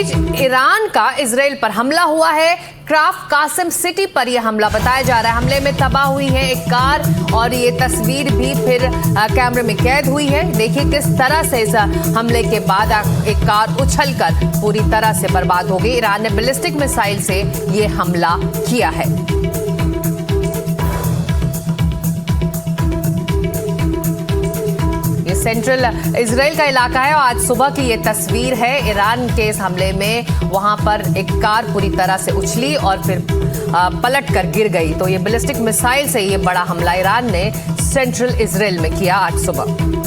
Iran का Israel पर हमला हुआ है। क्राफ कासिम सिटी पर यह हमला बताया जा रहा है। हमले में तबाह हुई है एक कार और ये तस्वीर भी फिर कैमरे में कैद हुई है। देखिए किस तरह से इस हमले के बाद एक कार उछलकर पूरी तरह से बर्बाद हो गई। ईरान ने बैलिस्टिक मिसाइल से ये हमला किया है। सेंट्रल इजराइल का इलाका है और आज सुबह की ये तस्वीर है। ईरान के इस हमले में वहां पर एक कार पूरी तरह से उछली और फिर पलट कर गिर गई। तो ये बैलिस्टिक मिसाइल से ये बड़ा हमला ईरान ने सेंट्रल इजराइल में किया आज सुबह।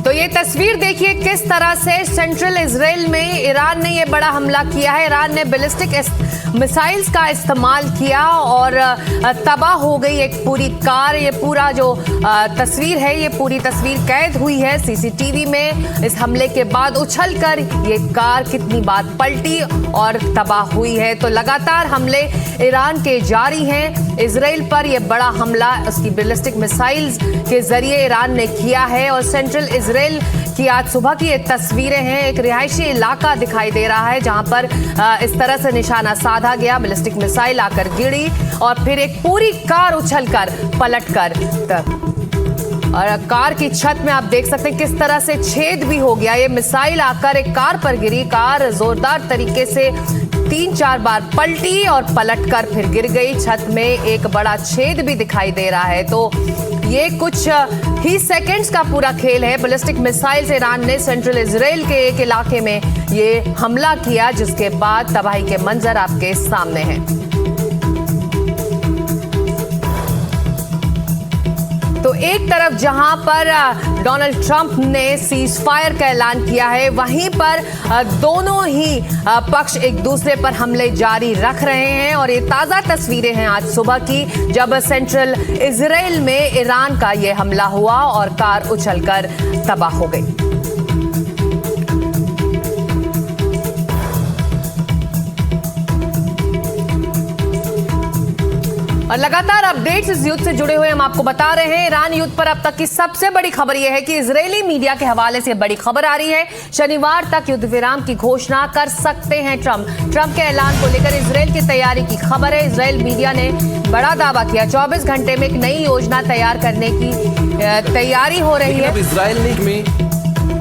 तो ये तस्वीर देखिए किस तरह से सेंट्रल इजराइल में ईरान ने ये बड़ा हमला किया है। ईरान ने बैलिस्टिक मिसाइल्स का इस्तेमाल किया और तबाह हो गई एक पूरी कार। ये पूरा जो तस्वीर है ये पूरी तस्वीर कैद हुई है सीसीटीवी में। इस हमले के बाद उछलकर ये कार कितनी बार पलटी और तबाह हुई है। तो लगातार हमले ईरान के जारी हैं। इजराइल पर यह बड़ा हमला उसकी बैलिस्टिक मिसाइल्स के जरिए ईरान ने किया है। और सेंट्रल इजराइल की आज सुबह की ये तस्वीरें हैं। एक रिहायशी इलाका दिखाई दे रहा है जहां पर इस तरह से निशाना साधा गया। बैलिस्टिक मिसाइल आकर गिरी और फिर एक पूरी कार उछलकर पलटकर और कार की छत में आप देख सकते हैं किस तरह से छेद भी हो गया। ये मिसाइल आकर एक कार पर गिरी। कार जोरदार तरीके से 3-4 बार पलटी और पलटकर फिर गिर गई। छत में एक बड़ा छेद भी दिखाई दे रहा है। तो ये कुछ ही सेकंड्स का पूरा खेल है। बैलिस्टिक मिसाइल से ईरान ने सेंट्रल इजराइल के एक इलाके में ये हमला किया जिसके बाद तबाही के मंजर आपके सामने हैं। तो एक तरफ जहां पर डोनाल्ड ट्रंप ने सीज फायर का ऐलान किया है, वहीं पर दोनों ही पक्ष एक दूसरे पर हमले जारी रख रहे हैं। और ये ताजा तस्वीरें हैं आज सुबह की जब सेंट्रल इजराइल में ईरान का ये हमला हुआ और कार उछलकर तबाह हो गई। और लगातार अपडेट्स इस युद्ध से जुड़े हुए हम आपको बता रहे हैं। ईरान युद्ध पर अब तक की सबसे बड़ी खबर यह है कि इजरायली मीडिया के हवाले से बड़ी खबर आ रही है। शनिवार तक युद्ध विराम की घोषणा कर सकते हैं ट्रंप के ऐलान को लेकर इजरायल की तैयारी की खबर है। इजरायल मीडिया ने बड़ा दावा किया। 24 घंटे में एक नई योजना तैयार करने की तैयारी हो रही है।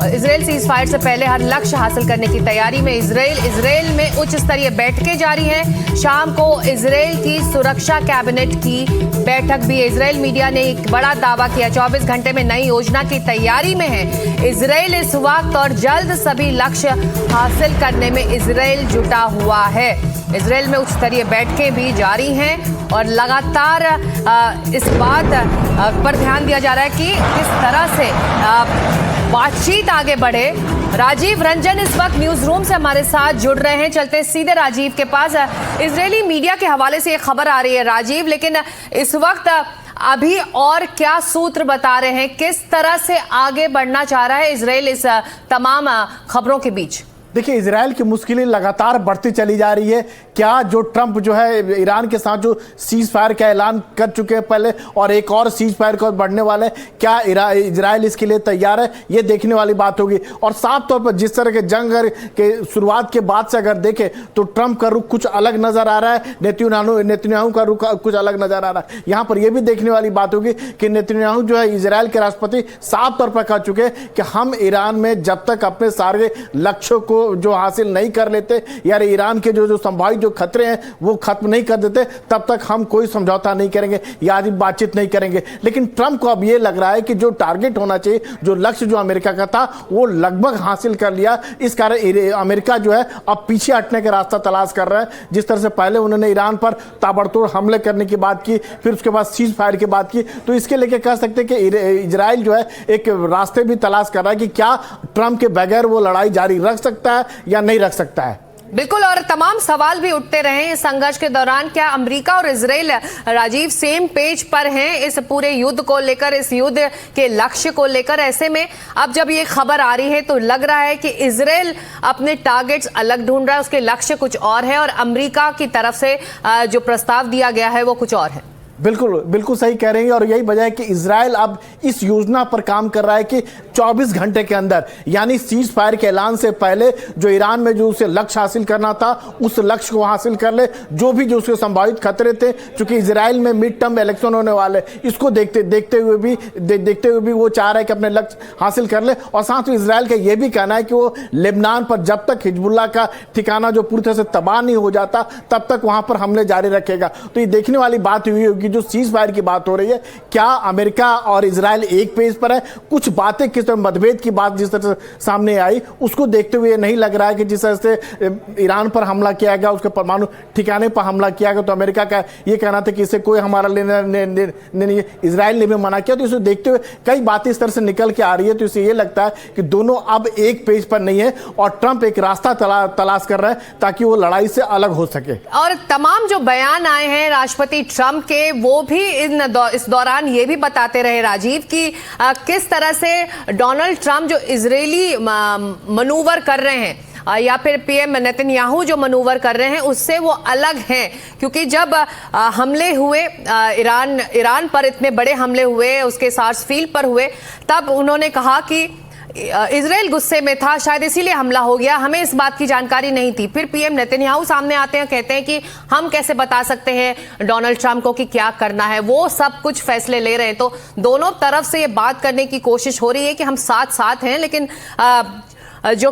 इजरायल सीज फायर से पहले हर लक्ष्य हासिल करने की तैयारी में इजरायल में उच्च स्तरीय बैठकें जारी हैं। शाम को इजरायल की सुरक्षा कैबिनेट की बैठक भी है। इजरायल मीडिया ने एक बड़ा दावा किया। 24 घंटे में नई योजना की तैयारी में है इजरायल इस वक्त और जल्द सभी लक्ष्य हासिल करने में इजरायल जुटा हुआ है। इजरायल में उच्च स्तरीय बैठकें भी जारी हैं और लगातार इस बात पर ध्यान दिया जा रहा है कि किस तरह से बातचीत आगे बढ़े। राजीव रंजन इस वक्त न्यूज रूम से हमारे साथ जुड़ रहे हैं। चलते हैं सीधे राजीव के पास। इजरायली मीडिया के हवाले से ये खबर आ रही है राजीव, लेकिन इस वक्त अभी और क्या सूत्र बता रहे हैं, किस तरह से आगे बढ़ना चाह रहा है इजरायल इस तमाम खबरों के बीच? देखिए, इजरायल की मुश्किलें लगातार बढ़ती चली जा रही है। क्या जो ट्रंप जो है ईरान के साथ जो सीज फायर का ऐलान कर चुके हैं पहले और एक और सीज फायर को बढ़ने वाले, क्या इजरायल इसके लिए तैयार है, ये देखने वाली बात होगी। और साफ तौर पर जिस तरह के जंग के शुरुआत के बाद से अगर देखें तो ट्रंप का रुख कुछ अलग नजर आ रहा है, नेतन्याहू का रुख कुछ अलग नजर आ रहा है। यहाँ पर यह भी देखने वाली बात होगी कि नेतन्याहू जो है इजरायल के राष्ट्रपति साफ तौर पर कह चुके हैं कि हम ईरान में जब तक अपने सारे लक्ष्यों को जो हासिल नहीं कर लेते या ईरान के जो संभावित जो खतरे हैं वो खत्म नहीं कर देते तब तक हम कोई समझौता नहीं करेंगे या आदि बातचीत नहीं करेंगे। लेकिन ट्रंप को अब ये लग रहा है कि जो टारगेट होना चाहिए, जो लक्ष्य जो अमेरिका का था वो लगभग हासिल कर लिया। इस कारण अमेरिका जो है अब पीछे हटने का रास्ता तलाश कर रहा है। जिस तरह से पहले उन्होंने ईरान पर ताबड़तोड़ हमले करने की बात की, फिर उसके बाद सीज फायर की बात की, तो इसके लेके कह सकते हैं कि इजराइल जो है एक रास्ते भी तलाश कर रहा है कि क्या ट्रंप के बगैर वो लड़ाई जारी रख सकता है या नहीं रख सकता है। बिल्कुल, और तमाम सवाल भी उठते रहे इस संघर्ष के दौरान। क्या अमेरिका और इजराइल, राजीव, सेम पेज पर हैं इस पूरे युद्ध को लेकर, इस युद्ध के लक्ष्य को लेकर? ऐसे में अब जब ये खबर आ रही है तो लग रहा है कि इजराइल अपने टारगेट्स अलग ढूंढ रहा है, उसके लक्ष्य कुछ और है, और अमेरिका की तरफ से जो प्रस्ताव दिया गया है वो कुछ और है। बिल्कुल बिल्कुल सही कह रहे हैं, और यही वजह है कि इजराइल अब इस योजना पर काम कर रहा है कि 24 घंटे के अंदर, यानी सीज फायर के ऐलान से पहले जो ईरान में जो उसे लक्ष्य हासिल करना था उस लक्ष्य को हासिल कर ले। जो भी जो उसके संभावित खतरे थे, क्योंकि इजराइल में मिड टर्म इलेक्शन होने वाले, इसको देखते हुए भी वो चाह रहा है कि अपने लक्ष्य हासिल कर ले। और साथ में इजराइल का यह भी कहना है कि वो लेबनान पर जब तक हिजबुल्ला का ठिकाना जो पूरी तरह से तबाह नहीं हो जाता तब तक वहां पर हमले जारी रखेगा। तो ये देखने वाली बात हुई होगी जो सीज फायर की बात हो रही है, क्या अमेरिका और इजराइल एक पेज पर है? कुछ बातें किस तरह मतभेद की बात जिस तरह से सामने आई उसको देखते हुए नहीं लग रहा है कि जिस तरह से ईरान पर हमला किया गया, उसके परमाणु ठिकाने पर हमला किया गया, तो अमेरिका का ये कहना था कि इससे कोई हमारा लेना नहीं। इजराइल ने भी मना किया। तो इसे देखते हुए कई बातें इस तरह से निकल के आ रही है, तो इसे ये लगता है कि दोनों अब एक पेज पर नहीं है और ट्रंप एक रास्ता तलाश कर रहा है ताकि वो लड़ाई से अलग हो सके। और तमाम जो बयान आए हैं राष्ट्रपति ट्रंप के, वो भी इस दौरान ये भी बताते रहे, राजीव, कि किस तरह से डोनाल्ड ट्रंप जो इजरायली मनूवर कर रहे हैं या फिर पीएम नेतन्याहू जो मनूवर कर रहे हैं उससे वो अलग हैं। क्योंकि जब हमले हुए ईरान पर, इतने बड़े हमले हुए, उसके सार्स फील्ड पर हुए, तब उन्होंने कहा कि इजराइल गुस्से में था, शायद इसीलिए हमला हो गया, हमें इस बात की जानकारी नहीं थी। फिर पीएम नेतन्याहू सामने आते हैं, कहते हैं कि हम कैसे बता सकते हैं डोनाल्ड ट्रंप को कि क्या करना है, वो सब कुछ फैसले ले रहे हैं। तो दोनों तरफ से ये बात करने की कोशिश हो रही है कि हम साथ साथ हैं, लेकिन जो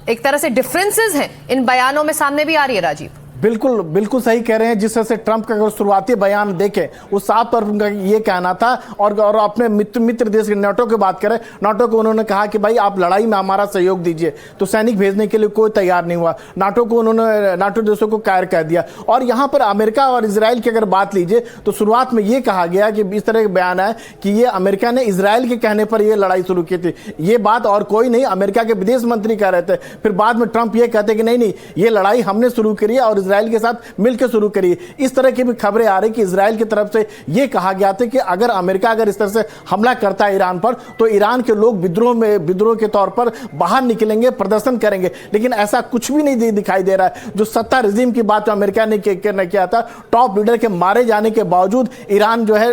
एक तरह से डिफरेंसेस हैं इन बयानों में सामने भी आ रही है। राजीव, बिल्कुल बिल्कुल सही कह रहे हैं। जिस तरह से ट्रंप का अगर शुरुआती बयान देखें, वो साफ तौर पर उनका ये कहना था, और अपने मित्र देश नाटो की बात करें, नाटो को उन्होंने कहा कि भाई आप लड़ाई में हमारा सहयोग दीजिए, तो सैनिक भेजने के लिए कोई तैयार नहीं हुआ। नाटो को उन्होंने, नाटो देशों को कायर कह दिया। और यहाँ पर अमेरिका और इजराइल की अगर बात लीजिए तो शुरुआत में ये कहा गया कि इस तरह का बयान है कि ये अमेरिका ने इजराइल के कहने पर यह लड़ाई शुरू की थी। ये बात और कोई नहीं, अमेरिका के विदेश मंत्री कह रहे थे। फिर बाद में ट्रंप ये कहते कि नहीं, ये लड़ाई हमने शुरू करी है और इजराइल के साथ मिलकर शुरू करी। इस तरह की भी खबरें आ रही कि इजराइल की तरफ से यह कहा गया था कि अगर अमेरिका इस तरह से हमला करता है ईरान पर, तो ईरान के लोग विद्रोह के तौर पर बाहर निकलेंगे, प्रदर्शन करेंगे। लेकिन ऐसा कुछ भी नहीं दिखाई दे रहा है। जो सत्ता रिजीम की बात अमेरिका ने किया था, टॉप लीडर के मारे जाने के बावजूद ईरान जो है,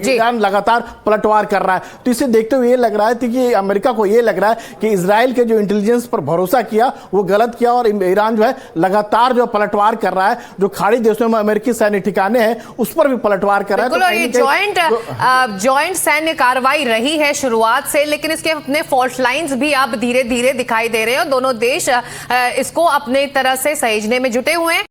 ईरान लगातार पलटवार कर रहा है। तो इसे देखते हुए ये लग रहा है कि अमेरिका को यह लग रहा है कि इजराइल के जो इंटेलिजेंस पर भरोसा किया वो गलत किया, और ईरान जो है लगातार जो पलटवार कर रहा है, जो खाड़ी देशों में अमेरिकी सैन्य ठिकाने हैं उस पर भी पलटवार कर रहा है। तो ये जॉइंट सैन्य कार्रवाई रही है शुरुआत से, लेकिन इसके अपने फॉल्ट लाइंस भी अब धीरे धीरे दिखाई दे रहे हैं और दोनों देश इसको अपने तरह से सहेजने में जुटे हुए हैं।